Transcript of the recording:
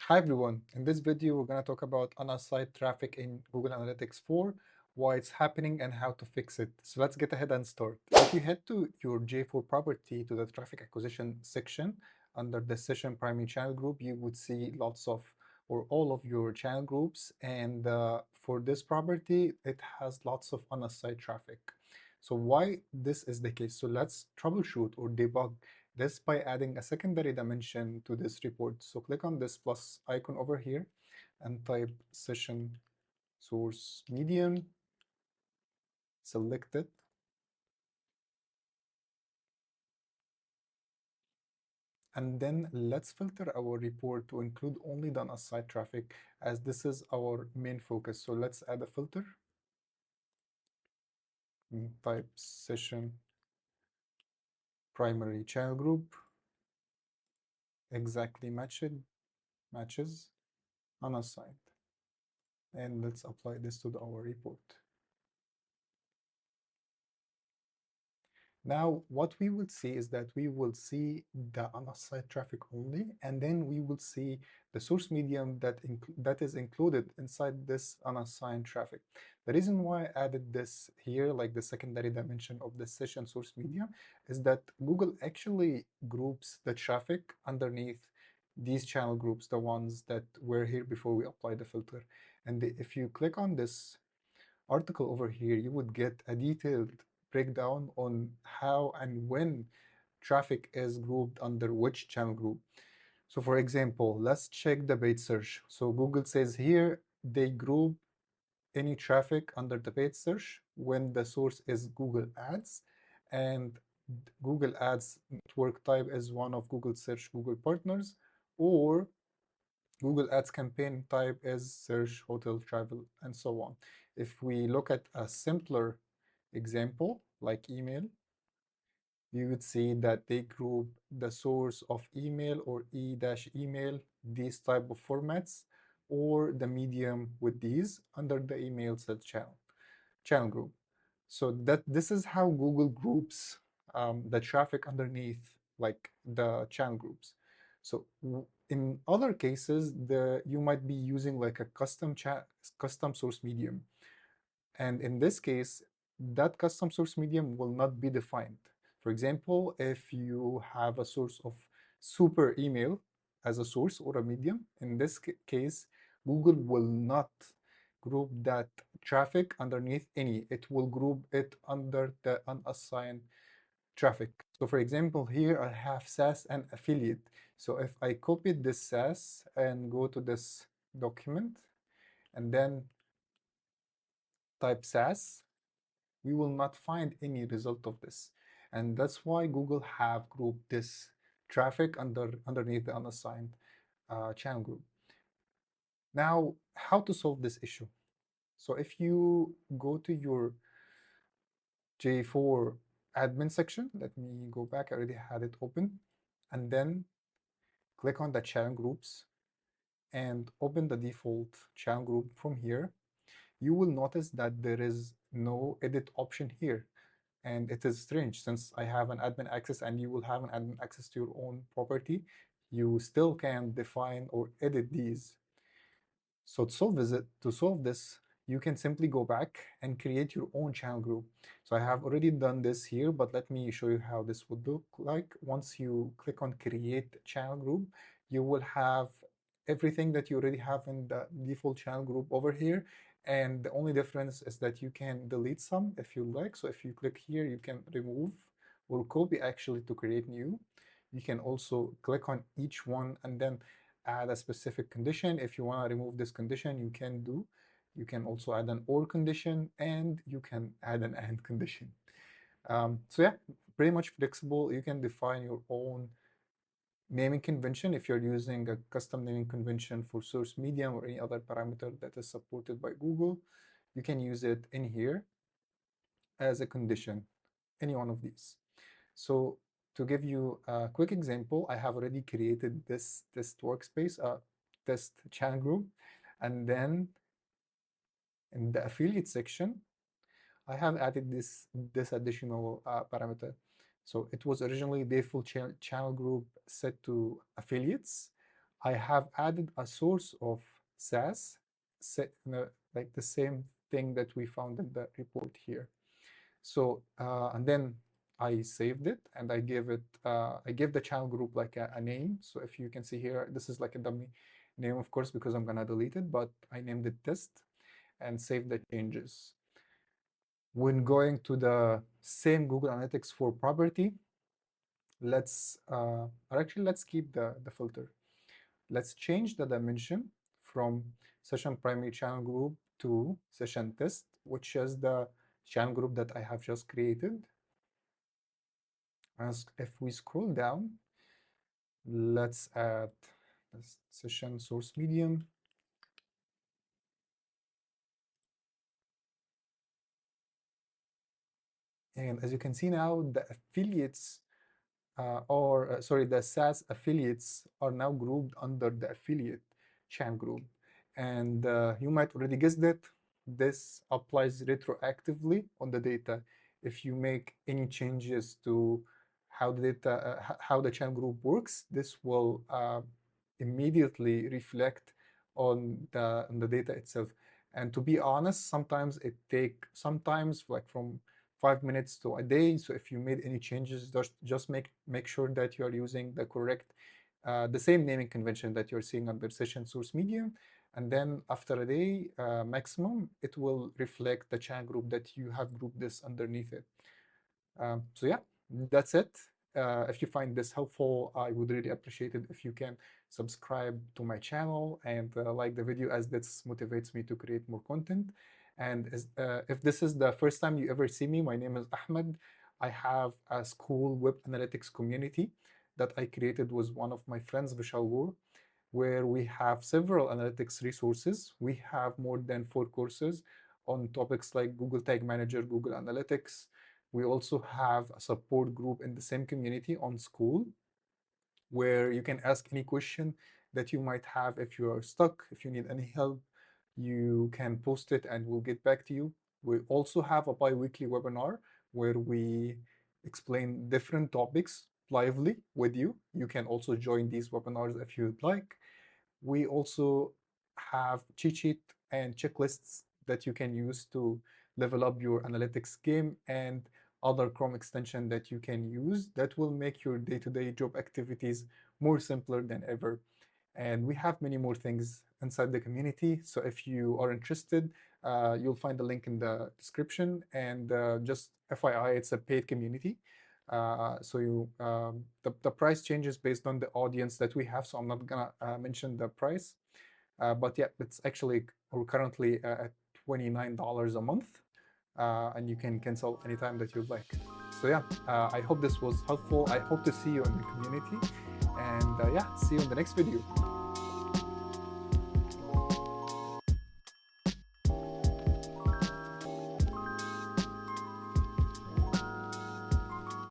Hi everyone, in this video we're going to talk about unassigned traffic in Google Analytics 4, why it's happening and how to fix it. So let's get ahead and start. If you head to your GA4 property to the traffic acquisition section under the session primary channel group, you would see lots of or all of your channel groups, and for this property it has lots of unassigned traffic. So why this is the case? So let's troubleshoot or debug this by adding a secondary dimension to this report. So click on this plus icon over here and type session source medium, select it, and then let's filter our report to include only the unassigned traffic, as this is our main focus. So let's add a filter and type session primary channel group, exactly matches unassigned, and let's apply this to our report. Now, what we will see is that we will see the unassigned traffic only, and then we will see the source medium that is included inside this unassigned traffic. The reason why I added this here, like the secondary dimension of the session source medium, is that Google actually groups the traffic underneath these channel groups, the ones that were here before we apply the filter. And if you click on this article over here, you would get a detailed breakdown on how and when traffic is grouped under which channel group. So for example, let's check the paid search. So Google says here they group any traffic under the paid search when the source is Google Ads, and Google Ads network type is one of Google Search Google partners, or Google Ads campaign type is search, hotel, travel, and so on. If we look at a simpler example like email, you would see that they group the source of email or e-email, these type of formats, or the medium with these under the email set channel group. So that this is how Google groups the traffic underneath like the channel groups. So in other cases, you might be using like a custom source medium. And in this case, that custom source medium will not be defined. For example, if you have a source of super email as a source or a medium, in this case, Google will not group that traffic underneath any. It will group it under the unassigned traffic. So for example, here I have SaaS and affiliate. So if I copy this SaaS and go to this document and then type SaaS, we will not find any result of this. And that's why Google have grouped this traffic underneath the unassigned channel group. Now, how to solve this issue? So if you go to your GA4 admin section, let me go back, I already had it open, and then click on the channel groups and open the default channel group from here, you will notice that there is no edit option here. And it is strange, since I have an admin access and you will have an admin access to your own property, you still can define or edit these. So to solve this, you can simply go back and create your own channel group. So I have already done this here, but let me show you how this would look like. Once you click on create channel group, you will have everything that you already have in the default channel group over here. And the only difference is that you can delete some if you like. So if you click here, you can remove or copy actually to create new. You can also click on each one and then add a specific condition. If you want to remove this condition, you can do. You can also add an or condition, and you can add an and condition. So yeah, pretty much flexible. You can define your own naming convention if you're using a custom naming convention for source medium or any other parameter that is supported by Google. You can use it in here as a condition, any one of these. So to give you a quick example, I have already created this test workspace, test channel group, and then in the affiliate section, I have added this additional parameter. So it was originally default channel group set to affiliates. I have added a source of SAS, like the same thing that we found in the report here. So and then I saved it and I gave the channel group like a name. So if you can see here, this is like a dummy name, of course, because I'm gonna delete it, but I named it test and saved the changes. When going to the same Google Analytics for property, let's let's keep the filter. Let's change the dimension from session primary channel group to session test, which is the channel group that I have just created. As if we scroll down, let's add this session source medium. And as you can see now, the affiliates the SaaS affiliates are now grouped under the affiliate channel group. And you might already guess that this applies retroactively on the data. If you make any changes to how the data, how the channel group works, this will immediately reflect on the data itself. And to be honest, sometimes like from 5 minutes to a day. So if you made any changes, just make sure that you are using the correct, the same naming convention that you're seeing under session source medium. And then after a day maximum, it will reflect the channel group that you have grouped this underneath it. So yeah, that's it. If you find this helpful, I would really appreciate it if you can subscribe to my channel and like the video, as this motivates me to create more content. And if this is the first time you ever see me, my name is Ahmed. I have a school web analytics community that I created with one of my friends, Vishal, where we have several analytics resources. We have more than 4 courses on topics like Google Tag Manager, Google Analytics. We also have a support group in the same community on School, where you can ask any question that you might have. If you are stuck, if you need any help, you can post it and we'll get back to you. We also have a bi-weekly webinar where we explain different topics lively with you. You can also join these webinars if you'd like. We also have cheat sheet and checklists that you can use to level up your analytics game, and other Chrome extension that you can use that will make your day-to-day job activities more simpler than ever. And we have many more things inside the community. So if you are interested, you'll find the link in the description. And just FYI, it's a paid community. The price changes based on the audience that we have. So I'm not gonna mention the price. But yeah, it's actually, we're currently at $29 a month. And you can cancel anytime that you'd like. So yeah, I hope this was helpful. I hope to see you in the community. And yeah, see you in the next video.